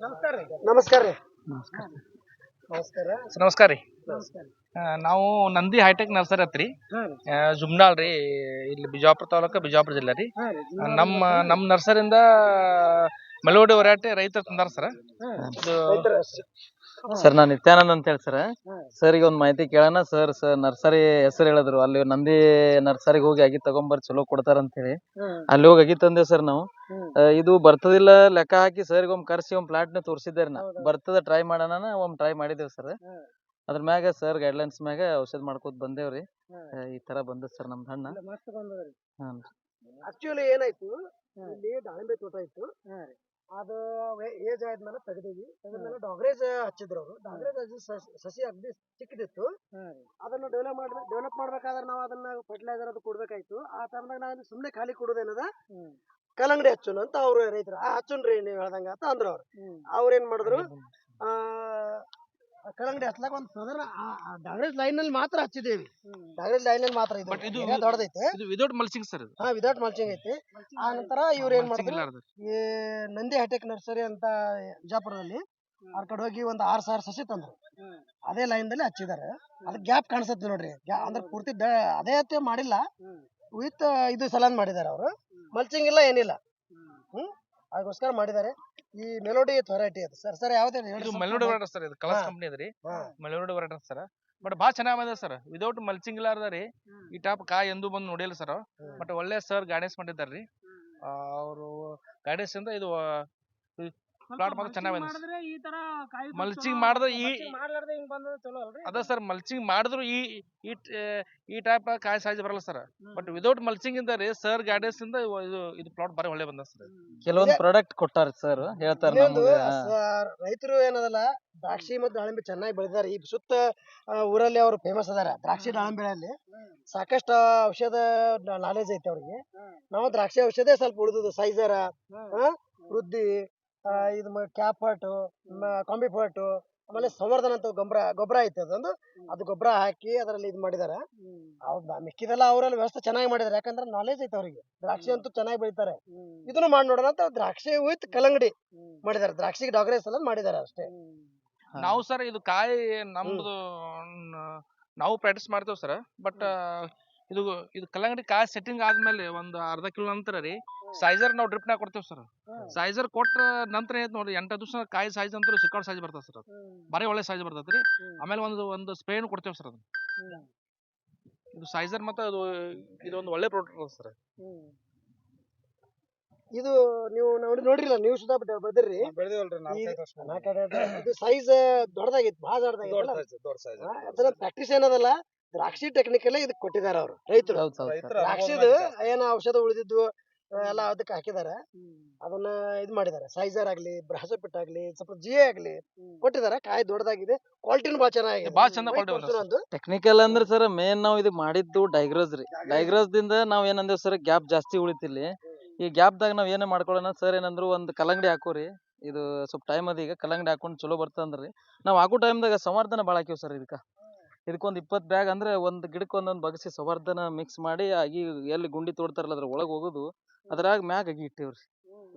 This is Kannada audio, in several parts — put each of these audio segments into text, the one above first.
ನಮಸ್ಕಾರ ರೀ. ನಮಸ್ಕಾರ ರೀ. ನಮಸ್ಕಾರ ನಮಸ್ಕಾರ. ನಮಸ್ಕಾರ ರೀ. ನಮಸ್ಕಾರ. ನಾವು ನಂದಿ ಹೈಟೆಕ್ ನರ್ಸರಿ ಹತ್ರಿ ಹಾ ರೀ. ಜುಮ್ನಾಳ್ ರೀ, ಇಲ್ಲಿ ಬಿಜಾಪುರ ತಾಲೂಕು ಬಿಜಾಪುರ ಜಿಲ್ಲೆ ರೀ. ಹಾ ರೀ. ನಮ್ಮ ನರ್ಸರಿಯಿಂದ ಮೆಲೋಡಿ ವೆರೈಟಿ ರೈತರು ತಂದಾರ ಸರ್. ಇದು ರೈತರ ಸರ್ ನಾನು ನಿತ್ಯಾನಂದ್ ಅಂತ ಹೇಳಿ ಸರ್. ಹಾ. ಸರ್ ಈಗ ಒಂದ್ ಮಾಹಿತಿ ಕೇಳೋಣ. ಸರ್ ನರ್ಸರಿ ಹೆಸರು ಹೇಳಿದ್ರು, ಅಲ್ಲಿ ನಂದಿ ನರ್ಸರಿಗೆ ಹೋಗಿ ಅಗಿ ತಗೊಂಬರ್ ಚಲೋ ಕೊಡ್ತಾರ ಅಂತ ಹೇಳಿ ಅಲ್ಲಿ ಹೋಗಿ ಅಗಿ ತಂದೇವ್ ಸರ್ ನಾವು. ಇದು ಬರ್ತದಿಲ್ಲ ಲೆಕ್ಕ ಹಾಕಿ ಸರ್ ಒಮ್ಮೆ ಕರ್ಸಿ ಒಂದ್ ಪ್ಲಾಟ್ ನ ತೋರಿಸಿದ್ದೇರಿ. ನಾ ಬರ್ತದ ಟ್ರೈ ಮಾಡೋಣ ಒಮ್ಮೆ ಟ್ರೈ ಮಾಡಿದೇವ್ ಸರ್. ಅದ್ರ ಮ್ಯಾಗ ಸರ್ ಗೈಡ್ಲೈನ್ಸ್ ಮ್ಯಾಗ ಔಷಧ ಮಾಡ್ಕೋತ ಬಂದೇವ್ರಿ. ಈ ತರ ಬಂದದ ಸರ್ ನಮ್ದು ಹಣ್ಣ. ಮಸ್ತ್ ಬಂದದ್ರಿ. ಹಾಂ ಆಕ್ಚುಲಿ ಏನಾಯ್ತು, ಇಲ್ಲಿ ದಾಳಿಂಬೆ ತೋಟ ಇತ್ತು. ಅದು ಏಜ್ ಆದ್ಮೇಲೆ ತೆಗೆದ್ಮೇಲೆ ಡಾಗ್ರೇಜ್ ಹಚ್ಚಿದ್ರು ಅವರು. ಡಾಗ್ರೇಜ್ ಹಚ್ಚಿ ಸಸಿ ಅಗ್ದಿ ಚಿಕ್ಕದಿತ್ತು. ಅದನ್ನ ಡೆವಲಪ್ ಮಾಡ್ಬೇಕಾದ್ರೆ ನಾವು ಅದನ್ನ ಫರ್ಟಿಲೈಸರ್ ಅದು ಕೊಡ್ಬೇಕಾಯ್ತು. ಆ ಟೈಮ್ನಾಗ ನಾವು ಸುಮ್ಮನೆ ಖಾಲಿ ಕೊಡೋದೇನದ ಕಲ್ಲಂಗಡಿ ಹಚ್ಚುನ್ ಅಂತ ಅವ್ರು ರೈತರು ಹಚ್ಚುನ್ರಿ ನೀವು ಹೇಳ್ದಂಗ ಅಂತ ಅಂದ್ರು ಅವ್ರು. ಅವ್ರ ಏನ್ ಮಾಡಿದ್ರು, ಕಲ್ಲಂಗಡಿ ಹಚ್ಲಾಕ ಒಂದ್ ಸಾಧಾರಣ ಡಾಗ್ರೇಜ್ ಲೈನ್ ನಲ್ಲಿ ಮಾತ್ರ ಹಚ್ಚಿದೇವಿ. ಡಾಗ್ರೇಜ್ ಲೈನ್ ನಲ್ಲಿ ಮಾತ್ರ But ಇದು ದೊಡ್ಡದೈತೆ. ಇದು ವಿದೌಟ್ ಮಲ್ಚಿಂಗ್ ಸರ್. ಹಾ, ವಿದೌಟ್ ಮಲ್ಚಿಂಗ್ ಐತಿ. ಆ ನಂತರ ಇವ್ರು ಏನ್ ಮಾಡಿದ್ರು, ಈ ನಂದಿ ಹೈಟೆಕ್ ನರ್ಸರಿ ಅಂತ ಬಿಜಾಪುರದಲ್ಲಿ ಅವ್ರ ಕಡೆ ಹೋಗಿ ಒಂದ್ 6,000 ಸಸಿ ತಂದ್ರು. ಅದೇ ಲೈನ್ ದಲ್ಲಿ ಹಚ್ಚಿದಾರೆ. ಅದ್ ಗ್ಯಾಪ್ ಕಾಣಿಸುತ್ತೆ ನೋಡ್ರಿ. ಅಂದ್ರೆ ಪೂರ್ತಿ ಅದೇ ಹತ್ತೆ ಮಾಡಿಲ್ಲ, ವಿತ್ ಇದು ಸಲಾನ್ ಮಾಡಿದಾರೆ ಅವರು. ಮಲ್ಚಿಂಗ್ ಇಲ್ಲ ಏನಿಲ್ಲ. ಅದಕ್ಕೋಸ್ಕರ ಮಾಡಿದ್ದಾರೆ. ಈ ಮೆಲೋಡಿ ವೆರೈಟಿ ಅದು ಸರ್. ಸರ್ ಯಾವ್ದು ಇದು ಮೆಲೋಡಿ ವೆರೈಟಿ ಸರ್. ಇದು ಕಲರ್ಸ್ ಕಂಪನಿ ಅದ್ರಿ. Melody variety sir. ಬಟ್ ಭಾಳ ಚೆನ್ನಾಗಿ ಬಂದಿದೆ ಸರ್. ವಿದೌಟ್ ಮಲ್ಚಿಂಗ್ ಇಲ್ಲಾರ್ದ ರೀ ಈ ಟಾಪ್ ಕಾಯಿ ಎಂದೂ ಬಂದು ನೋಡಿಲ್ಲ ಸರ್. ಬಟ್ ಒಳ್ಳೆ ಸರ್ ಗೈಡೆನ್ಸ್ ಮಾಡಿದ್ದಾರ್ರಿ. ಅವರು ಗೈಡೆನ್ಸ್ ಇಂದ ಇದು ಪ್ಲಾಟ್ ಮಾತ್ರ ಚೆನ್ನಾಗಿ ಬಂದಿದೆ. ಮಲ್ಚಿಂಗ್ ಮಾಡಿದ್ರೆ ಅದ ಸರ್, ಮಲ್ಚಿಂಗ್ ಮಾಡಿದ್ರು ಈ ಟೈಪ್ ಕಾಯಿ ಸೈಜ್ ಬರಲ್ಲ ಸರ್. ಬಟ್ ವಿದೌಟ್ ಮಲ್ಚಿಂಗ್ ಇಂದ ರೀ ಸರ್ ಗೈಡೆನ್ಸ್ ಇಂದ ಇದು ಪ್ಲಾಟ್ ಬಾರಿ ಒಳ್ಳೆ ಬಂದ ಸರ್. ಕೆಲವೊಂದು ಪ್ರಾಡಕ್ಟ್ ಕೊಟ್ಟಾರ ಸರ್, ಹೇಳ್ತಾರ ನಮ್ಗೆ. ರೈತರು ಏನದಲ್ಲ, ದ್ರಾಕ್ಷಿ ಮತ್ತು ದಾಳಿಂಬೆ ಚೆನ್ನಾಗಿ ಬೆಳೆದಾರೆ. ಈ ಸುತ್ತ ಊರಲ್ಲಿ ಅವರು ಫೇಮಸ್ ಅದಾರ ದ್ರಾಕ್ಷಿ ದಾಳಿಂಬೆಯಲ್ಲಿ. ಸಾಕಷ್ಟು ಔಷಧ ನಾಲೆಜ್ ಐತೆ ಅವ್ರಿಗೆ. ನಾವು ದ್ರಾಕ್ಷಿ ಔಷಧ ಸ್ವಲ್ಪ ಉಳಿದುದು ಸೈಜರ, ವೃದ್ಧಿ, ಇದು ಕ್ಯಾಪಟ್, ಕಾಂಬಿಫರ್ಟ್, ಆಮೇಲೆ ಸಂವರ್ಧನ ಅಂತ ಗೊಬ್ಬರ ಐತೆ. ಅದು ಗೊಬ್ಬರ ಹಾಕಿ ಅದರಲ್ಲಿ ಇದು ಮಾಡಿದಾರೆ. ಮಿಕ್ಕಿದೆಲ್ಲ ಅವರಲ್ಲಿ ವ್ಯವಸ್ಥೆ ಚೆನ್ನಾಗಿ ಮಾಡಿದಾರೆ. ಯಾಕಂದ್ರೆ ನಾಲೆಜ್ ಐತೆ ಅವರಿಗೆ. ದ್ರಾಕ್ಷಿ ಅಂತೂ ಚೆನ್ನಾಗಿ ಬೆಳಿತಾರೆ. ಇದನ್ನು ಮಾಡಿ ನೋಡೋಣ ಅಂತ ದ್ರಾಕ್ಷಿ ವಿತ್ ಕಲ್ಲಂಗಡಿ ಮಾಡಿದಾರೆ. ದ್ರಾಕ್ಷಿಗೆ ಡಾಗ್ರೇಜ್ ಎಲ್ಲ ಮಾಡಿದಾರೆ ಅಷ್ಟೇ. ನಾವು ಸರ್ ಇದು ಕಾಯಿ ನಮ್ದು ನಾವು ಪ್ರಾಕ್ಟೀಸ್ ಮಾಡ್ತೇವೆ ಸರ್. ಬಟ್ ಇದು ಕಲ್ಲಂಗಡಿ ಕಾಯಿ ಸೆಟ್ಟಿಂಗ್ ಆದ್ಮೇಲೆ ಒಂದು ಅರ್ಧ ಕಿಲೋ ನಂತರ ರೀ ಸೈಜರ್ ನಾವು ಡ್ರಿಪ್ ನಾಗ ಕೊಡ್ತೇವೆ ಸರ್. ಸೈಜರ್ ಕೊಟ್ಟ ನಂತರ ಏನ್ ನೋಡ್ರಿ 8 ದಿವಸ ಕಾಯಿ ಸೈಜ್ ಅಂತ ಸಿಕ್ಕಾಡ್ ಸೈಜ್ ಬರ್ತದೆ ಸರ್. ಬಾರಿ ಒಳ್ಳೆ ಸೈಜ್ ಬರ್ತೈತ್ರಿ. ಆಮೇಲೆ ಒಂದು ಸ್ಪ್ರೇನು ಕೊಡ್ತೇವೆ ಸರ್. ಇದು ಸೈಜರ್ ಮತ್ತೆ ಇದೊಂದು ಒಳ್ಳೆ ಪ್ರಾಡಕ್ಟ್ ಸರ್. ಇದು ನೀವು ನೋಡ್ರಿಲ್ಲ, ನೀವು ಸುಧಾ ಬರ್ದಿರ್ರಿ. ಇದು ಸೈಜ್ ದೊಡ್ಡದಾಗಿತ್ತು, ಬಹಳ ದೊಡ್ಡದಾಗಿತ್ತು. ಪ್ರಾಕ್ಟೀಸ್ ಏನದಲ್ಲ, ದ್ರಾಕ್ಷಿ ಟೆಕ್ನಿಕಲ್ ಇದಕ್ಕೆ ಕೊಟ್ಟಿದ್ದಾರೆ ಅವರು ರೈತರು. ದ್ರಾಕ್ಷಿದು ಏನ ಔಷಧ ಉಳಿದಿದ್ದು ಎಲ್ಲ ಅದಕ್ಕೆ ಹಾಕಿದ್ದಾರೆ. ಅದನ್ನ ಇದು ಮಾಡಿದ್ದಾರೆ. ಸೈಜರ್ ಆಗ್ಲಿ, ಬ್ರಹಸಪಿಟ್ ಆಗ್ಲಿ, ಸ್ವಲ್ಪ ಜಿಎ ಆಗ್ಲಿ ಕೊಟ್ಟಿದ್ದಾರೆ. ಕಾಯಿ ದೊಡ್ಡದಾಗಿದೆ, ಕ್ವಾಲಿಟಿನೂ ಬಹಳ ಚೆನ್ನಾಗಿದೆ. ಭಾಳ ಚಂದ ಕ್ವಾಲಿಟಿ. ಟೆಕ್ನಿಕಲ್ ಅಂದ್ರೆ ಸರ್ ಮೇನ್ ನಾವು ಇದು ಮಾಡಿದ್ದು ಡೈಗ್ರೋಸ್ ರೀ. ಡೈಗ್ರೋಸ್ ದಿಂದ ನಾವ್ ಏನಂದೇವ್ ಸರ್, ಗ್ಯಾಪ್ ಜಾಸ್ತಿ ಉಳಿತಿಲ್ಲಿ. ಈ ಗ್ಯಾಪ್ ದಾಗ ನಾವ್ ಏನೇ ಮಾಡ್ಕೊಳ್ಳೋಣ ಸರ್, ಏನಂದ್ರು ಒಂದ್ ಕಲ್ಲಂಗಡಿ ಹಾಕೋರಿ. ಇದು ಸ್ವಲ್ಪ ಟೈಮ್ ಅದ, ಈಗ ಕಲ್ಲಂಗಡಿ ಹಾಕೊಂಡ್ ಚಲೋ ಬರ್ತಂದ್ರಿ. ನಾವ್ ಹಾಕೋ ಟೈಮ್ದಾಗ ಸಂವರ್ಧನ ಭಾಳ ಹಾಕಿವ್ ಸರ್. ಇದಕ್ಕೊಂದ್ 20 ಬ್ಯಾಗ್ ಅಂದ್ರೆ ಒಂದ್ ಗಿಡಕ್ಕೆ ಒಂದೊಂದ್ ಬಗಸಿ ಸಂವರ್ಧನ ಮಿಕ್ಸ್ ಮಾಡಿ ಆಗಿ ಎಲ್ಲಿ ಗುಂಡಿ ತೋಡ್ತಾರಲ್ಲ ಅದ್ರ ಒಳಗ್ ಹೋಗೋದು, ಅದ್ರಾಗ ಮ್ಯಾಗ ಅಗಿ ಇಟ್ಟೇವ್ರಿ.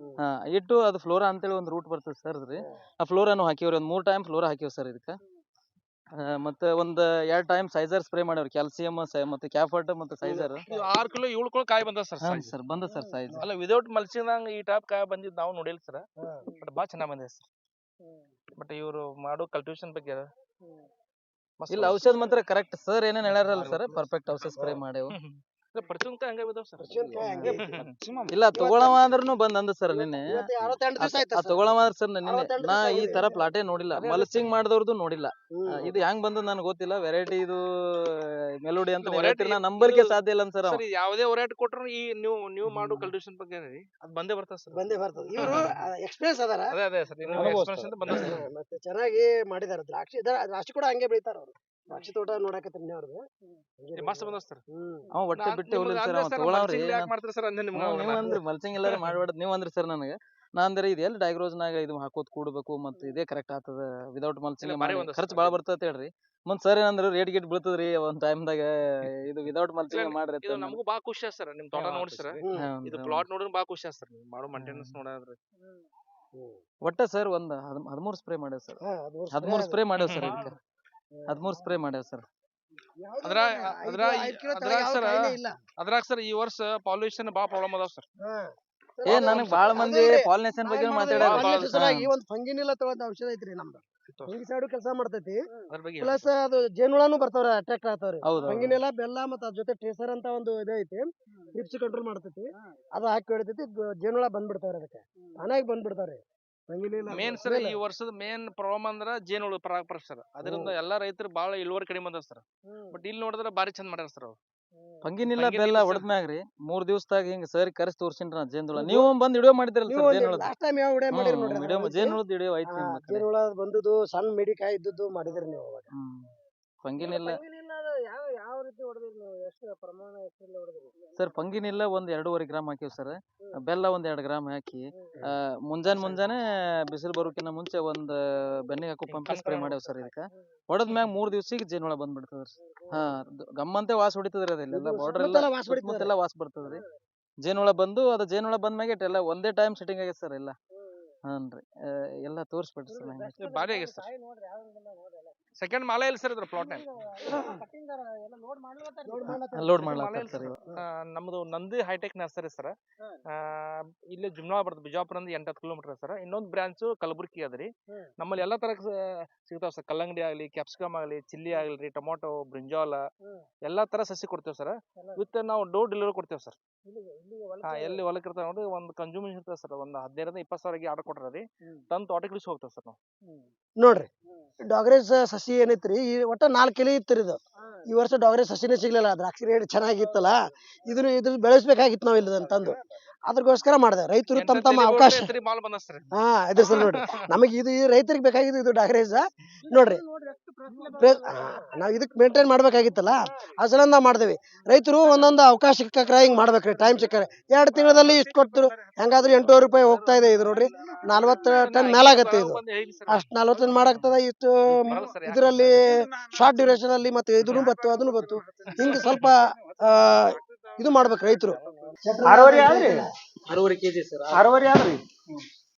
ಇಟ್ಟು ಅದು ಫ್ಲೋರಾ ಅಂತೇಳಿ ಒಂದ್ ರೂಟ್ ಬರ್ತದೆ ಸರ್ ಅದ್ರಿ. ಆ ಫ್ಲೋರಾನು ಹಾಕಿವ್ರಿ. ಒಂದ್ 3 ಟೈಮ್ ಫ್ಲೋರಾ ಹಾಕಿವ್ ಸರ್ ಇದಕ್ಕ. ಮತ್ತೆ ಒಂದ್ 2 ಟೈಮ್ ಸೈಜರ್ ಸ್ಪ್ರೇ ಮಾಡ್ಯಾವ್ರಿ. ಕ್ಯಾಲ್ಸಿಯಂ ಮತ್ತೆ ಕ್ಯಾಫರ್ಟ್ ಮತ್ತೆ ಸೈಜರ್. 6 ಕಿಲೋ 7 ಕಿಲೋ ಕಾಯಿ ಬಂದ ಸರ್. ಸರ್ ಬಂದ ಸರ್ ಸೈಜ್. ಅಲ್ಲ, ವಿದೌಟ್ ಮಲ್ಚಿಂಗ್ ಈ ಟೈಪ್ ಕಾಯಿ ಬಂದಿದ್ದು ನಾವು ನೋಡಿಲ್ಲ ಸರ್. ಬಟ್ ಭಾಳ ಚೆನ್ನಾಗಿ ಬಂದಿದೆ ಸರ್. ಬಟ್ ಇವರು ಮಾಡೋ ಕಲ್ಟಿವೇಶನ್ ಬಗ್ಗೆ ಇಲ್ಲ, ಔಷಧ ಮಾತ್ರ ಕರೆಕ್ಟ್ ಸರ್ ಏನೇನ್ ಹೇಳ್ಯಾರಲ್ಲ ಸರ್, ಪರ್ಫೆಕ್ಟ್ ಔಷಧ ಸ್ಪ್ರೇ ಮಾಡೇವು. ಪರ್ಚುನ್ಕಾಯಿ ಹಂಗೆ ಬಿದ್ದಾವ ಸರ್. ಇಲ್ಲ, ತಗೊಳವ ಅಂದ್ರೂ ಬಂದ್ ಅಂದ ಸರ್ ನಿನ್ನೆ. 68 ದಿವಸ ಆಯ್ತು ತಗೊಳವ ಸರ್ ನಿನ್ನೆ. ನಾ ಈ ತರ ಪ್ಲಾಟೇ ನೋಡಿಲ್ಲ, ಮಲ್ಚಿಂಗ್ ಮಾಡಿದವ್ರದ್ದು ನೋಡಿಲ್ಲ. ಇದು ಹೆಂಗ್ ಬಂದ ನನಗೆ ಗೊತ್ತಿಲ್ಲ. ವೆರೈಟಿ ಇದು ಮೆಲೋಡಿ ಅಂತ ಹೇಳ್ತೀರಿ, ನಾ ನಂಬರ್ಗೆ ಸಾಧ್ಯ ಇಲ್ಲ ಸರ್. ಯಾವುದೇ ವೆರೈಟಿ ಕೊಟ್ರು ಈ ನೀವು ಮಾಡೋ ಕಲ್ಟಿವೇಶನ್ ಬಗ್ಗೆ ಅದು ಬಂದೇ ಬರ್ತದೆ ಸರ್. ಬಂದೇ ಬರ್ತದೆ. ಇವರು ಎಕ್ಸ್ಪೀರಿಯನ್ಸ್ ಅದಾರ. ಅದೇ ಸರ್, ಎಕ್ಸ್ಪ್ರೆಷನ್ ಬಂದ ಸರ್. ಮತ್ತೆ ಚೆನ್ನಾಗಿ ಮಾಡಿದಾರೆ. ದ್ರಾಕ್ಷಿ ಕೂಡ ಹಂಗೆ ಬೆಳಿತಾರ ಅವರು. ದ್ರಾಕ್ಷಿ ತೋಟ ನೋಡಕತ್ತೀನಿ ಅವ್ರದ್ದು. ಮಸ್ತ್ ಬಂದ ಸರ್. ಒಟ್ಟೆ ಬಿಟ್ಟೆ ಉಳಿಲ್ ಸರ್. ತಗೊಳವ್ರಿ ಮಾಡ್ತಾರೆ ಮಲ್ಚಿಂಗ್ ಎಲ್ಲಾರು ಮಾಡ್ಬಾರ್ದು ನೀವ್ ಅಂದ್ರಿ ಸರ್ ನನಗೆ. ನಾ ಅಂದ್ರೆ ಇದು ಎಲ್ಲಿ ಡೈಗ್ರೋಸ್ನಾಗ ಇದು ಹಾಕೋದ್ ಕೂಡ್ಬೇಕು, ಮತ್ತೆ ಇದೇ ಕರೆಕ್ಟ್ ಆಗ್ತದ. ವಿದೌಟ್ ಮಲ್ಚಿಂಗ್ ಖರ್ಚು ಭಾಳ ಬರ್ತದೆ ಹೇಳ್ರಿ. ಮುಂದ್ ಸರ್ ಏನಂದ್ರು ರೇಟ್ ಗಿಟ್ ಬೀಳ್ತದ್ರಿ ಒಂದ್ ಟೈಮ್ದಾಗ, ಇದು ವಿದೌಟ್ ಮಲ್ಚಿಂಗ್ ಮಾಡ್ರಿ. ಇದು ನಮಗೂ ಬಾ ಖುಷಿ ಸರ್. ನಿಮ್ ತೋಟ ನೋಡಿ ಸರ್, ಇದು ಪ್ಲಾಟ್ ನೋಡಿದ್ರೆ ಬಾ ಖುಷಿ ಸರ್. ಮಾಡೋ ಮೇಂಟೆನೆನ್ಸ್ ನೋಡಿದ್ರೆ ಒಟ್ಟ ಸರ್ ಒಂದ್ 13 ಸ್ಪ್ರೇ ಮಾಡ್ಯಾವ ಸರ್ 13 ಸ್ಪ್ರೇ ಮಾಡ್ಯಾವ ಸರ್ ಇದಕ್ಕೆ 13 ಸ್ಪ್ರೇ ಮಾಡ್ಯಾವ ಸರ್ ಅದ್ರಾಗ ಸರ್ ಈ ವರ್ಷ ಪಾಲ್ಯೂಷನ್ ಬಾಳ ಪ್ರಾಬ್ಲಮ್ ಅದಾವ ಸರ್. ನನಗ್ ಬಾಳ ಮಂದಿ ಪಾಲಿನೇಷನ್ ಬಗ್ಗೆ ಮಾತಾಡ್ಯಾರ. ಈ ಒಂದು ಫಂಗಿನಿಲ್ಲ ತಗೊಳ್ದ ಔಷಧ ಐತ್ರಿ ನಮ್ದು ಫಂಗಿಸೈಡ್ ಕೆಲಸ ಮಾಡ್ತೈತಿ. ಪ್ಲಸ್ ಅದು ಜೇನುಳನು ಬರ್ತಾವ್ರಿ, ಅಟ್ರಾಕ್ಟ್ ಆಗ್ತಾವ್ರಿ. ಫಂಗಿನಿಲ್ಲ ಬೆಲ್ಲ ಮತ್ತ ಅದ್ರ ಜೊತೆ ಟ್ರೇಸರ್ ಅಂತ ಒಂದು ಇದೈತಿ, ಟ್ರಿಪ್ಸ್ ಕಂಟ್ರೋಲ್ ಮಾಡ್ತೈತಿ. ಅದು ಹಾಕಿ ಹೊಡಿತೈತಿ, ಜೇನುಳ ಬಂದ್ಬಿಡ್ತಾವ್ರಿ, ಅದಕ್ಕೆ ತಾನಾಗಿ ಬಂದ್ಬಿಡ್ತಾವ್ರಿ. ಮೇನ್ ಸರ್ ಈ ವರ್ಷದ ಮೇನ್ ಪ್ರಾಬ್ಲಮ್ ಅಂದ್ರ ಜೇನುಳು ಪರಾಗಸ್ಪರ್ಶ ಸರ್. ಅದರಿಂದ ಎಲ್ಲಾ ರೈತರು ಬಾಳ ಇಳುವರಿ ಕಡಿಮೆ ಬಂದದ ಸರ್. ಬಟ್ ಇಲ್ಲಿ ನೋಡಿದ್ರೆ ಬಾರಿ ಚಂದ ಮಾಡ್ಯಾರ ಸರ್ ಅವ್ರು. ಫಂಗಿನಿಲ್ಲ ಬೆಲ್ಲ ಹೊಡೆದ್ಮ್ಯಾಗ್ರಿ 3 ದಿವಸದಾಗ ಹಿಂಗ ಸರ್ ಕರೆಸಿ ತೋರ್ಸಿನ್ರಿ ನಾ ಜೇನುಳ. ನೀವು ಬಂದ್ ವಿಡಿಯೋ ಮಾಡಿದ್ರಲ್ಲ ಸರ್ ಜೇನುಳ. ಲಾಸ್ಟ್ ಟೈಮ್ ಯಾವ ವಿಡಿಯೋ ಮಾಡಿರಿ ನೋಡ್ರಿ, ಜೇನುಳದ ವಿಡಿಯೋ ಐತಿ ನಿಮ್ಮ ಕಡೆ. ಜೇನುಳ ಬಂದುದು ಸಣ್ಣ ಮಿಡಿಕಾಯಿ ಇದ್ದದ್ದು ಮಾಡಿದ್ರಿ ನೀವು ಅವಾಗ. ಫಂಗಿನಿಲ್ಲ ಯಾವ ರೀತಿ ಹೊಡೆದ್ರಿ ನೀವು? ಎಷ್ಟು ಪ್ರಮಾಣ ಎಷ್ಟರಲ್ಲಿ ಹೊಡೆದ್ರಿ ಸರ್? ಫಂಗಿನಿಲ್ಲ ಒಂದ್ 2.5 ಗ್ರಾಮ್ ಹಾಕಿವ್ ಸರ್. ಬೆಲ್ಲ ಒಂದ್ 2 ಗ್ರಾಮ್ ಹಾಕಿ ಮುಂಜಾನೆ ಬಿಸಿಲು ಬರೋಕಿನ್ನ ಮುಂಚೆ ಒಂದ್ ಬೆನ್ನಿಗೆ ಹಾಕೋ ಪಂಪ್ ಸ್ಪ್ರೇ ಮಾಡ್ಯಾವ ಸರ್. ಇದಕ್ಕ ಹೊಡೆದ್ಮ್ಯಾಗ 3 ದಿವ್ಸಿಗೆ ಜೇನುಳ ಬಂದ್ಬಿಡ್ತದ್ರಿ. ಗಮ್ಮಂತೆ ವಾಸ ಹೊಡಿತದ್ರಿ. ಅದೆಲ್ಲ ಬಾರ್ಡರ್ ಎಲ್ಲ ವಾಸ ಬರ್ತದ್ರಿ. ಜೇನುಳ ಬಂದು ಅದು ಜೇನುಳ ಬಂದ್ಮ್ಯಾಗ ಎಲ್ಲ ಒಂದೇ ಟೈಮ್ ಸೆಟ್ಟಿಂಗ್ ಆಗೈತೆ ಸರ್ ಎಲ್ಲ. ಹಾನ್ರಿ, ಎಲ್ಲ ತೋರಿಸ್ಬಿಡ್ರಿ ಸರ್. ಬಾರಿ ಆಗೈತೆ ಸರ್. ಸೆಕೆಂಡ್ ಮಾಲೆ ಇಲ್ಲ ಸರ್ ಇದ್ರ ಪ್ಲಾಟ್ ಲೋಡ್ ಮಾಡ್ಲಾಕ ಸರ್. ನಮ್ದು ನಂದಿ ಹೈಟೆಕ್ ನರ್ಸರಿ ಸರ್. ಇಲ್ಲಿ ಜುಮ್ನಾ ಬರ್ತದೆ, ಬಿಜಾಪುರ 8-10 ಕಿಲೋಮೀಟರ್ ಸರ್. ಇನ್ನೊಂದು ಬ್ರಾಂಚ್ ಕಲಬುರ್ಗಿ ಅದ್ರಿ. ನಮ್ಮಲ್ಲಿ ಎಲ್ಲಾ ತರ ಸಿಗ್ತಾವ ಸರ್. ಕಲ್ಲಂಗಡಿ ಆಗ್ಲಿ, ಕ್ಯಾಪ್ಸಿಕಮ್ ಆಗ್ಲಿ, ಚಿಲ್ಲಿ ಆಗ್ಲಿ, ಟೊಮೊಟೊ, ಬ್ರಿಂಜಾಲ್ ಎಲ್ಲಾ ತರ ಸಸಿ ಕೊಡ್ತೇವೆ ಸರ್. ವಿತ್ ನಾವು ಡೋರ್ ಡೆಲಿವರಿ ಕೊಡ್ತೇವೆ ಸರ್. ಎಲ್ಲಿ ಹೊಲಕ್ ಇರ್ತಾವ ನೋಡಿ, ಒಂದು ಕನ್ಸ್ಯೂಮರ್ ಇರ್ತದೆ ಸರ್. ಒಂದು 15,000-20 ಸಾವಿರಕ್ಕೆ ಆರ್ಡರ್ ಕೊಟ್ರಿ ತಂದು ತೋಟಕ್ಕೆ ಇಳಿಸಿ ಹೋಗ್ತೇವೆ ಸರ್ ನಾವು. ನೋಡ್ರಿ ಡಾಗ್ರೇಜ್ ಸಸಿ ಏನೈತ್ರಿ, ಈ ಒಟ್ಟ 4 ಎಲೆ ಇತ್ರಿ ಇದು. ಈ ವರ್ಷ ಡಾಗ್ರೇಜ್ ಸಸಿನೇ ಸಿಗ್ಲಿಲ್ಲ. ದ್ರಾಕ್ಷಿ ರೇಟ್ ಚೆನ್ನಾಗಿತ್ತಲ್ಲ, ಇದ್ರ ಬೆಳೆಸ್ಬೇಕಾಗಿತ್ತು ನಾವು ಇಲ್ಲಿ ತಂದು. ಅದ್ರಗೋಸ್ಕರ ಮಾಡಿದೆ. ರೈತರು ತಮ್ಮ ಅವಕಾಶ ಇದ್ರ ಸರ್ ನೋಡ್ರಿ, ನಮಗೆ ಇದು ರೈತರಿಗೆ ಬೇಕಾಗಿದ್ದು ಇದು ಡಾಗ್ರೇಜ್ ನೋಡ್ರಿ. ನಾವ್ ಇದಕ್ ಮೇಂಟೈನ್ ಮಾಡ್ಬೇಕಾಗಿತ್ತಲ್ಲ, ಆ ಸಲ ನಾವ್ ಮಾಡ್ದೇವಿ. ರೈತರು ಒಂದೊಂದು ಅವಕಾಶ ಸಿಕ್ಕಾಕ್ರ ಹಿಂಗ್ ಮಾಡ್ಬೇಕ್ರಿ. ಟೈಮ್ ಸಿಕ್ಕಾರೆ 2 ತಿಂಗಳಲ್ಲಿ ಇಷ್ಟು ಕೊಡ್ತರು, ಹೆಂಗಾದ್ರೂ 800 ರೂಪಾಯಿ ಹೋಗ್ತಾ ಇದೆ ಇದು ನೋಡ್ರಿ. 40 ಟನ್ ಮೇಲಾಗತ್ತೆ ಇದು. ಅಷ್ಟ್ 40 ಟನ್ ಮಾಡಾಕ್ತದ. ಇಷ್ಟು ಇದರಲ್ಲಿ ಶಾರ್ಟ್ ಡ್ಯೂರೇಷನ್ ಅಲ್ಲಿ ಮತ್ತೆ ಇದನ್ನು ಬತ್ತು ಅದನ್ನು ಬತ್ತು, ಹಿಂಗ ಸ್ವಲ್ಪ ಇದು ಮಾಡ್ಬೇಕು ರೈತರು. 6.5 kg ಸರ್. 6.5 ಆದ್ರಿ.